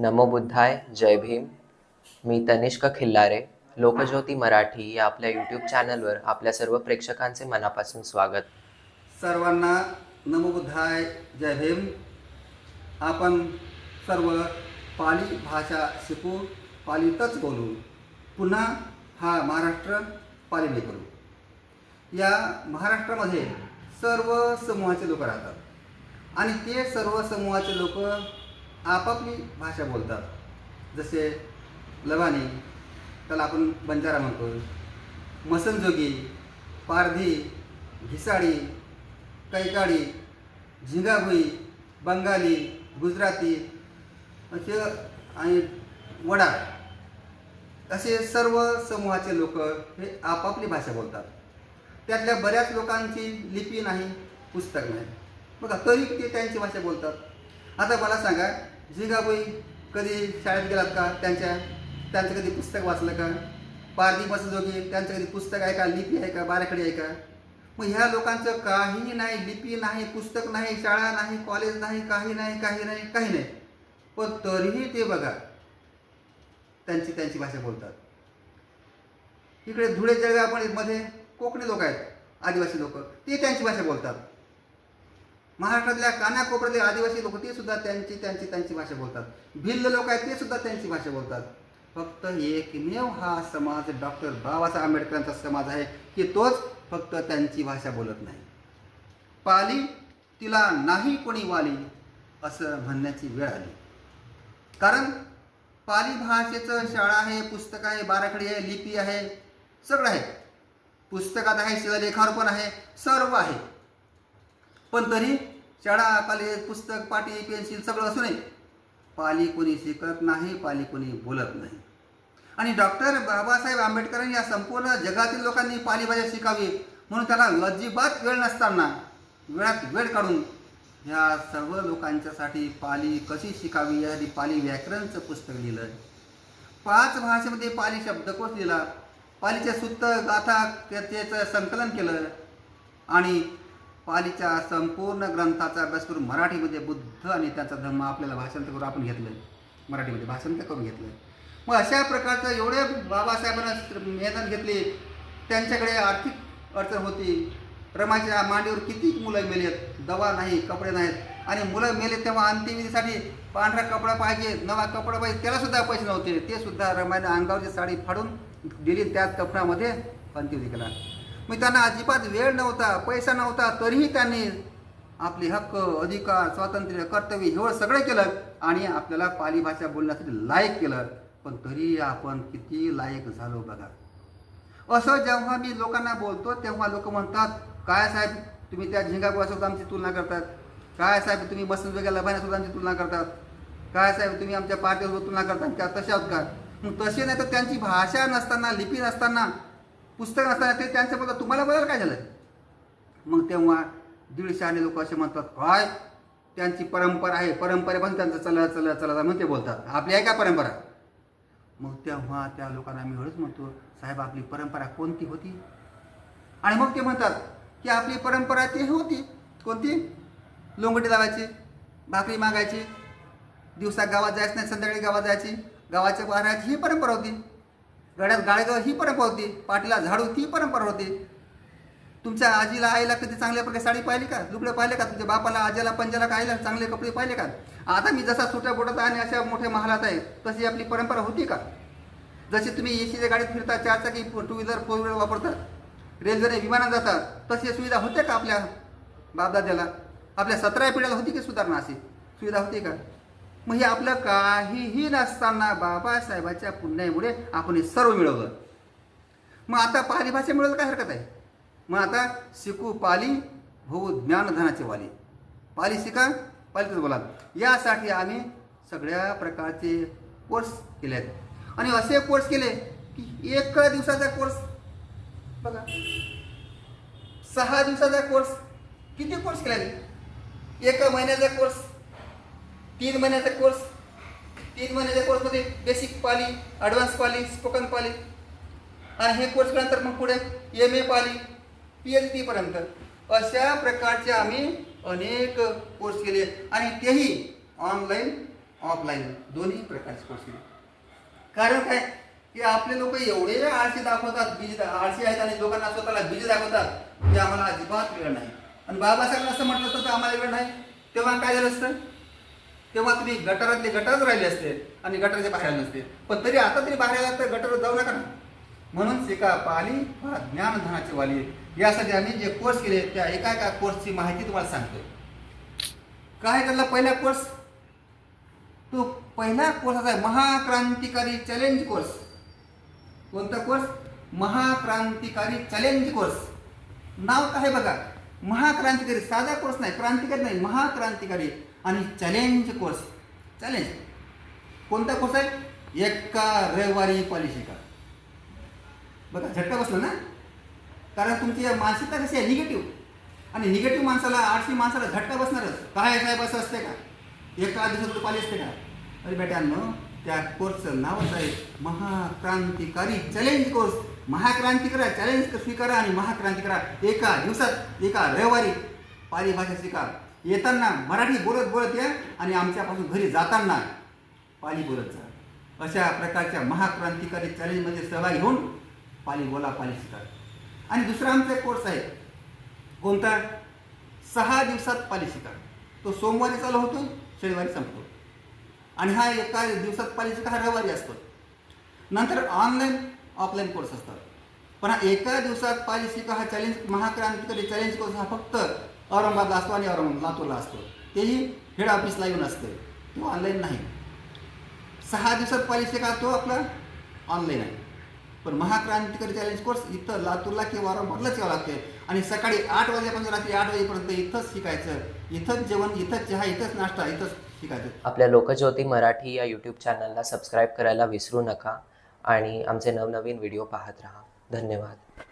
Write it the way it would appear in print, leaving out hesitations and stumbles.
नमो बुद्धाय, जय भीम. मी तनिष्क खिल्लारे. लोकज्योती मराठी या आपल्या यूट्यूब चॅनलवर आपल्या सर्व प्रेक्षकांचे मनापासून स्वागत. सर्वांना नमो बुद्धाय, जय भीम. आपण सर्व पाली भाषा शिकू, पालीतच बोलू, पुन्हा हा महाराष्ट्र पालीने करू. या महाराष्ट्रामध्ये सर्व समूहाचे लोक राहतात आणि ते सर्व समूहाचे लोक आपापली भाषा बोलतात. जसे लवानी, त्याला आपण बंजारा म्हणतो, मसनजोगी, पारधी, घिसाडी, कैकाडी, झिंगाभुई, बंगाली, गुजराती असे आणि वडार असे सर्व समूहाचे लोक हे आपापली भाषा बोलतात. त्यातल्या बऱ्याच लोकांची लिपी नाही, पुस्तक नाही, बघा तरी ते त्यांची भाषा बोलतात. आता मला सांगा, झिंगाभुई कधी शाळेत गेलात का? त्यांचं कधी पुस्तक वाचलं का? पारधी मसनजोगी त्यांचं कधी पुस्तक आहे का? लिपी आहे का? बाराखडी आहे का? मग ह्या लोकांचं काही नाही, लिपी नाही, पुस्तक नाही, शाळा नाही, कॉलेज नाही, काही नाही, काही नाही, काही नाही, पण तरीही ते बघा त्यांची भाषा बोलतात. इकडे धुळे जळगावमध्ये कोकणी लोक आहेत, आदिवासी लोक, ते त्यांची भाषा बोलतात. महाराष्ट्रातल्या कानाकोपऱ्यातले आदिवासी लोक ते सुद्धा त्यांची भाषा बोलतात. भिल्ल लोक आहेत ते सुद्धा त्यांची भाषा बोलतात. फक्त एकमेव हा समाज डॉक्टर बाबासाहेब आंबेडकरांचा समाज आहे की तोच फक्त त्यांची भाषा बोलत नाही. पाली तिला नाही कोणी वाली असं म्हणण्याची वेळ आली. कारण पाली भाषेचं शाळा आहे, पुस्तक आहे, बाराखडी आहे, लिपी आहे, सगळं आहे. पुस्तकात आहे, शिलालेखावर पण आहे, सर्व आहे. पण तरी शाळा, कॉलेज, पुस्तक, पाटी, पेन्सिल सगळं असूनही पाली कोणी शिकत नाही, पाली कोणी बोलत नाही. आणि डॉक्टर बाबासाहेब आंबेडकरांनी या संपूर्ण जगातील लोकांनी पाली भाषा शिकावी म्हणून त्याला अजिबात वेळ नसताना वेळात वेळ काढून ह्या सर्व लोकांच्यासाठी पाली कशी शिकावी यासाठी पाली व्याकरणचं पुस्तक लिहिलं. 5 भाषेमध्ये पाली शब्दकोश लिहिला, पालीच्या सूत्र गाथा त्याचं संकलन केलं आणि पालीच्या संपूर्ण ग्रंथाचा अभ्यास करून मराठीमध्ये बुद्ध आणि त्याचा धम्म आपल्याला भाषांतर करून आपण घेतलं, मराठीमध्ये भाषांतर करून घेतलं. मग अशा प्रकारचं एवढे बाबासाहेबांना मेहनत घेतली. त्यांच्याकडे आर्थिक अडचण होती. रमाच्या मांडीवर किती मुलं मेलेत, दवा नाही, कपडे नाहीत, आणि मुलं मेले तेव्हा अंत्यविधीसाठी पांढरा कपडा पाहिजे, नवा कपडा पाहिजे, त्यालासुद्धा पैसे नव्हते. ते सुद्धा रमाने अंगावरची साडी फाडून दिली, त्याच कपड्यामध्ये अंत्यविधी केला. मग त्यांना अजिबात वेळ नव्हता, पैसा नव्हता, तरीही त्यांनी आपले हक्क, अधिकार, स्वातंत्र्य, कर्तव्य हे सगळं केलं आणि आपल्याला पाली भाषा बोलण्यासाठी लायक केलं. पण तरी आपण किती लायक झालो बघा. असं जेव्हा मी लोकांना बोलतो तेव्हा लोक म्हणतात, काय साहेब तुम्ही त्या झिंगाभुईसोबत आमची तुलना करतात, काय साहेब तुम्ही मसनजोग्या लबाण्यासोबत आमची तुलना करतात, काय साहेब तुम्ही आमच्या पार्टीसोबत तुलना करतात, त्या तशा आहोत का? मग तसे नाही तर त्यांची भाषा नसताना, लिपी नसताना, पुस्तक नसताना ते त्यांचं बोलतात, तुम्हाला बदल काय झालं? मग तेव्हा 150 लोक असे म्हणतात, काय त्यांची परंपरा आहे, परंपरेपासून त्यांचं चला म्हणून ते बोलतात, आपली आहे का परंपरा? मग तेव्हा त्या लोकांना मी एवढंच म्हणतो, साहेब आपली परंपरा कोणती होती? आणि मग ते म्हणतात की आपली परंपरा ती होती कोणती? लोंगटी लावायची, भाकरी मागायची, दिवसा गावात जायचं नाही, संध्याकाळी गावात जायची, गावाच्या बाहेर राहायची, ही परंपरा होती. गड्यात गाळेगाव ही परंपरा होती, पाठीला झाडू ही परंपरा होती. तुमच्या आजीला आईला कधी चांगल्या प्रकारे साडी पाहिली का, लुगडे पाहिले का? तुमच्या बापाला, आजीला, पंजाला, आईला चांगले कपडे पाहिले का? आता मी जसा सुट्या बोटत आणि अशा मोठ्या महालात आहे तशी आपली परंपरा होती का? जशी तुम्ही एसीच्या गाडीत फिरता, 4 चाकी 2 व्हीलर 4 व्हीलर वापरतात, रेल्वेने विमानात जातात, तशी सुविधा होत्या का आपल्या बापदाद्याला? आपल्या 17व्या पिढ्याला होती की सुधारणा? अशी सुविधा होती का? मग हे आपलं काहीही नसताना बाबासाहेबांच्या पुण्यामुळे आपण हे सर्व मिळवलं. मग आता पाली भाषा मिळवलं काय हरकत आहे? मग आता शिकू पाली, होऊ ज्ञानधनाचे वाली. पाली शिका, पालीतच बोला. यासाठी आम्ही सगळ्या प्रकारचे कोर्स केले आहेत. आणि असे कोर्स केले की 1 दिवसाचा कोर्स बघा, 6 दिवसाचा कोर्स, किती कोर्स केले? 1 महिन्याचा कोर्स, 3 महिन्याचा कोर्स, 3 महिन्याच्या कोर्समध्ये basic Pali, advance Pali, spoken Pali, आणि हे कोर्स केल्यानंतर मग पुढे MA पाली, PhD पर्यंत अशा प्रकारचे आम्ही अनेक कोर्स केले आणि तेही ऑनलाईन ऑफलाईन दोन्ही प्रकारचे कोर्स केले. कारण काय की आपले लोक एवढे आळशी दाखवतात, आळशी आहेत आणि लोकांना स्वतःला बिजी दाखवतात की आम्हाला अजिबात वेळ नाही. आणि बाबासाहेबांना असं म्हटलं असतं तर आम्हाला वेळ नाही, तेव्हा काय झालं असतं? तेव्हा तुम्ही गटारातले गटारच राहिले असते आणि गटाराचे बाहेर आले नसते. पण तरी आता तरी बाहेर आला तर गटारात जाऊ नका ना. म्हणून शिका पाली हा ज्ञानधनाची वाली. यासाठी आम्ही जे कोर्स केले त्या एका कोर्सची माहिती तुम्हाला सांगतो. काय त्याला पहिला कोर्स, तो पहिला कोर्स असा आहे महाक्रांतिकारी चॅलेंज कोर्स. कोणता कोर्स? महाक्रांतिकारी चॅलेंज कोर्स. नाव काय बघा, महाक्रांतिकारी. साधा कोर्स नाही, क्रांतिकारी नाही, महाक्रांतिकारी आणि चॅलेंज कोर्स. चॅलेंज कोणता कोर्स आहे? एका रविवारी पाली शिका. बघा झटका बसला ना. कारण तुमची मानसिकता कशी आहे? निगेटिव्ह. आणि निगेटिव्ह माणसाला, आळशी माणसाला झटका बसणारच. काय साहेब असं असते का? एका दिवसात पाली असते का? अरे बेट्यांनो, त्या कोर्सचं नावच आहे महाक्रांतिकारी चॅलेंज कोर्स. महाक्रांती करा, चॅलेंज स्वीकारा आणि महाक्रांती करा. एका दिवसात एका रविवारी पाली भाषा शिका. येताना मराठी बोलत बोलत या आणि आमच्यापासून घरी जाताना पाली बोलत जा. अशा प्रकारच्या महाक्रांतिकारी चॅलेंजमध्ये सहभागी होऊन पाली बोला, पाली शिका. आणि दुसरा आमचा कोर्स आहे कोणता? 6 दिवसात पाली शिका. तो सोमवारी चालू होतो, शनिवारी संपतो. आणि हा एका दिवसात पाली शिका हा रविवारी असतो. नंतर ऑनलाईन ऑफलाईन कोर्स असतात. पण हा एका दिवसात पाली शिका हा चॅलेंज, महाक्रांतिकारी चॅलेंज कोर्स हा फक्त औरंगाबादला असतो आणि लातूरला असतो. तेही हेड ऑफिसला येऊन असते, तो ऑनलाईन नाही. 6 दिवसात पाली शिका तो आपला ऑनलाईन आहे. पण महाक्रांतिकारी चॅलेंज कोर्स इथं लातूरला किंवा औरंगाबादलाच यावं लागते. आणि सकाळी 8 वाजल्यापासून रात्री 8 वाजेपर्यंत इथंच शिकायचं. इथंच जेवण, इथंच चहा, इथंच नाश्ता, इथंच शिकायचं. आपल्या लोकज्योती मराठी या यूट्यूब चॅनलला सबस्क्राईब करायला विसरू नका आणि आमचे नवनवीन व्हिडिओ पाहत राहा. धन्यवाद.